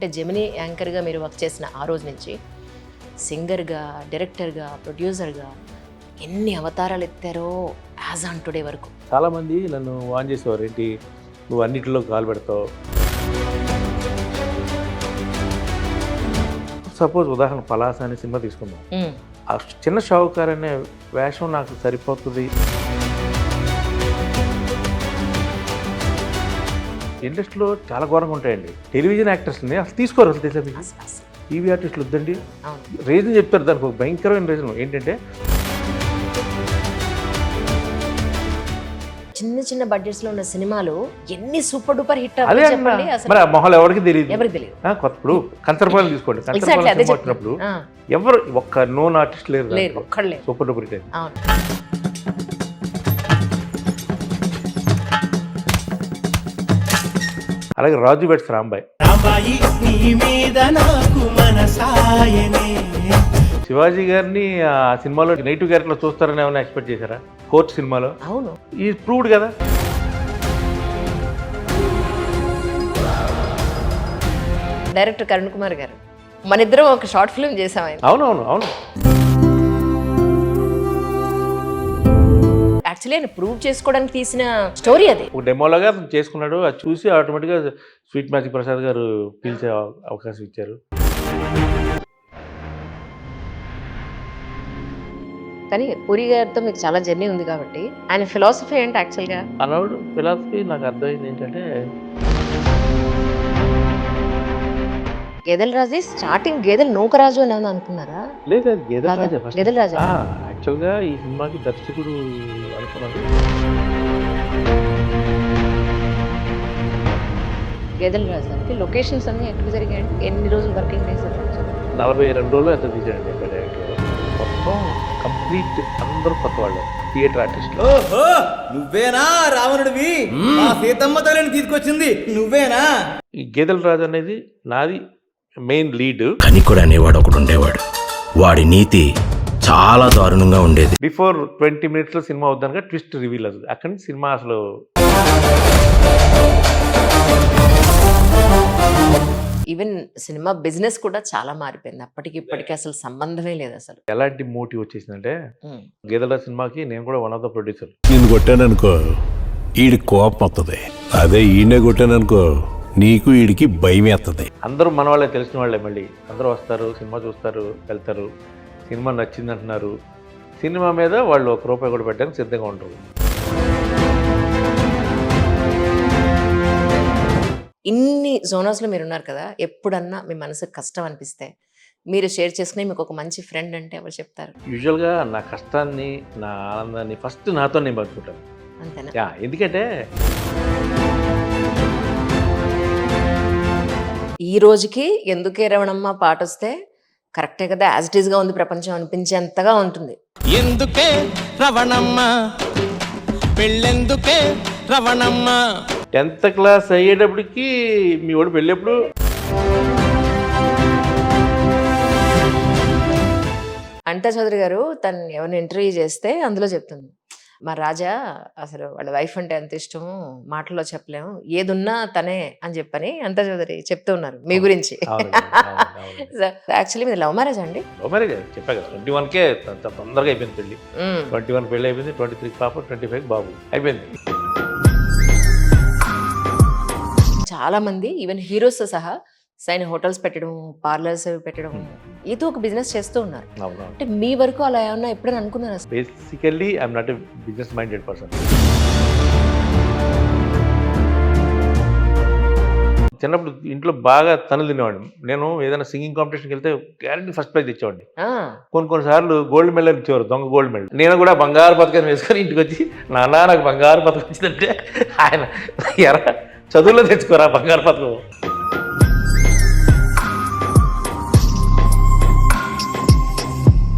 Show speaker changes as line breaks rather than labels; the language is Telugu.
అంటే జెమినీ యాంకర్గా మీరు వర్క్ చేసిన ఆ రోజు నుంచి సింగర్గా, డైరెక్టర్గా, ప్రొడ్యూసర్గా ఎన్ని అవతారాలు ఎత్తారో యాజ్ ఆన్ టుడే వరకు.
చాలామంది నన్ను వాన్ చేసేవారు, ఏంటి నువ్వు అన్నిటిలో కాలు పెడతావు. సపోజ్ ఉదాహరణ పలాస అనే సినిమా తీసుకుందాం. ఆ చిన్న షావుకారు అనే వేషం నాకు సరిపోతుంది. ఇండస్ట్రీలో చాలా ఘోరంగా ఉంటాయండి. టెలివిజన్ యాక్టర్స్ని అసలు తీసుకోరు, అసలు తెలుసా మీకు? టీవీ ఆర్టిస్టులు వద్దండి. రీజన్ చెప్తారు, దానికి ఒక భయంకరమైన రీజన్ ఏంటంటే
చిన్న చిన్న బడ్జెట్స్ లో ఉన్న సినిమాలు ఎన్ని సూపర్ డూపర్ హిట్
అదే మరి ఆ మొహాలు ఎవరికి తెలియదు. ఇప్పుడు కంచరపాలెం తీసుకోండి, కంచరపాలెం వచ్చినప్పుడు ఎవరు ఒక్క నోన్ ఆర్టిస్ట్ లేరు, సూపర్ డూపర్ హిట్. అలాగే రాజు వెడ్స్ రాంబాయ్, శివాజీ గారిని ఆ సినిమాలో నెగిటివ్ క్యారెక్టర్ లో చూస్తారని ఏమైనా ఎక్స్పెక్ట్ చేశారా? కోర్ట్ సినిమాలో
అవును,
ఈ ప్రూవ్డ్ కదా.
డైరెక్టర్ కరుణ్ కుమార్ గారు, మన ఇద్దరం ఒక షార్ట్ ఫిల్మ్ చేసాం ఆయన.
అవునవును అవును.
యాక్చువల్లీ ఆయన ప్రూవ్ చేసుకోవడానికి తీసిన స్టోరీ అది.
ఒక డెమోలాగా చేసుకున్నాడు, అది చూసి ఆటోమేటిక్గా స్వీట్ మ్యాజిక్ ప్రసాద్ గారు పిలిచే అవకాశం ఇచ్చారు.
కానీ పూరి గారితో మీకు చాలా జర్నీ ఉంది కాబట్టి ఆయన ఫిలాసఫీ ఏంటి యాక్చువల్గా?
అన్నాడు ఫిలాసఫీ నాకు అర్థమైంది ఏంటంటే,
గేదెల రాజు స్టార్టింగ్ గేదెల నౌకరాజు అని ఏమన్నా అనుకున్నారా?
లేదు,
గేదెల రాజు
యాక్చువల్గా ఈ సినిమాకి దర్శకుడు అనుకున్నాడు.
గేదెల రాజు అంటే లొకేషన్స్ అన్ని ఎక్కడ జరిగాయి, ఎన్ని రోజులు వర్కింగ్ డేస్?
42 రోజులు ఎంత తీసాడండి అక్కడ. మొత్తం కంప్లీట్ అందరూ కొత్త వాళ్ళు, థియేటర్ ఆర్టిస్టులు.
నువ్వేనా రావణుడివి? మా సీతమ్మ తల్లిని తీసుకొచ్చింది నువ్వేనా?
ఈ గేదెల రాజు అనేది నాది మెయిన్ లీడ్.
కనికుడు అనేవాడు ఒకడు ఉండేవాడు, వాడి నీతి చాలా దారుణంగా ఉండేది.
బిఫోర్ 20 minutes లో సినిమా అవుతానుక ట్విస్ట్ రివీల్ అవుతుంది. అక్కడి నుంచి సినిమా అసలు
ఈవెన్ సినిమా బిజినెస్ కూడా చాలా మారిపోయింది. అప్పటికి ఇప్పటికి అసలు సంబంధమే లేదు అసలు.
ఎలాంటి మోటివ్ వచ్చేసిందంటే, గేదెల సినిమాకి నేను కూడా వన్ ఆఫ్ ద ప్రొడ్యూసర్.
నిన్ను కొట్టాననుకో ఈడికి కోపం వస్తుంది, అదే ఈయనే కొట్టాననుకో నీకు ఈడికి భయం వేస్తుంది.
అందరూ మన వాళ్ళే, తెలిసిన వాళ్ళే. మళ్ళీ అందరూ వస్తారు, సినిమా చూస్తారు, వెళ్తారు. సినిమా నచ్చింది అంటున్నారు. సినిమా మీద వాళ్ళు ₹1 కూడా పెట్టడానికి సిద్ధంగా ఉంటారు.
ఇన్ని జోనర్స్లో మీరు ఉన్నారు కదా, ఎప్పుడన్నా మీ మనసుకు కష్టం అనిపిస్తే మీరు షేర్ చేసుకుని మీకు ఒక మంచి ఫ్రెండ్ అంటే ఎవరు చెప్తారు?
యూజువల్గా నా కష్టాన్ని, నా ఆనందాన్ని ఫస్ట్ నాతో నేను పంచుకుంటాను.
అంతేనా?
ఎందుకంటే
ఈ రోజుకి ఎందుకే రవణమ్మ పాట వస్తే కరెక్టే కదా, యాజ్ ఇట్ ఈస్గా ఉంది ప్రపంచం అనిపించేంతగా ఉంటుంది.
ఎందుకే రవణమ్మ పెళ్ళెందుకే రవణమ్మ.
10th క్లాస్ అయ్యేటప్పటికి మీ వాడు పెళ్ళెప్పుడు?
అనితా చౌదరి గారు తను ఎవరిని ఇంటర్వ్యూ చేస్తే అందులో చెప్తుంది, మా రాజా అసలు వాళ్ళ వైఫ్ అంటే ఎంత ఇష్టము మాటల్లో చెప్పలేము, ఏదున్నా తనే అని చెప్పని అనితా చౌదరి చెప్తూ ఉన్నారు మీ గురించి. యాక్చువల్లీ మీది లవ్ మ్యారేజ్ అండి?
లవ్ మ్యారేజ్ చెప్పా కదా, 21కే తొందరగా అయిపోయింది పెళ్ళి. 21 పెళ్ళి అయిపోయింది, 23 పాప, 25 బాబు అయిపోయింది.
చాలా మంది ఈవెన్ హీరోస్ సహా సైన్ హోటల్స్ పెట్టడం, పార్లర్స్ పెట్టడం, ఏదో ఒక బిజినెస్ చేస్తూ ఉన్నారు. అంటే మీ వరకు అలా ఏమన్నా ఎప్పుడైనా అనుకున్నారా?
Basically I'm not a business minded person. చిన్నప్పుడు ఇంట్లో బాగా తనులు తినేవాడిని. నేను ఏదైనా సింగింగ్ కాంపిటీషన్కి వెళ్తే గ్యారెంటీ ఫస్ట్ ప్రైజ్ ఇచ్చేవాడిని. కొన్నిసార్లు గోల్డ్ మెడల్ ఇచ్చేవారు, దొంగ గోల్డ్ మెడల్. నేను కూడా బంగారు పథకం వేసుకొని ఇంటికి వచ్చి, నాన్న నాకు బంగారు పథకం వచ్చిందంటే ఆయన చదువులో తెచ్చుకోరా బంగారు పథకం.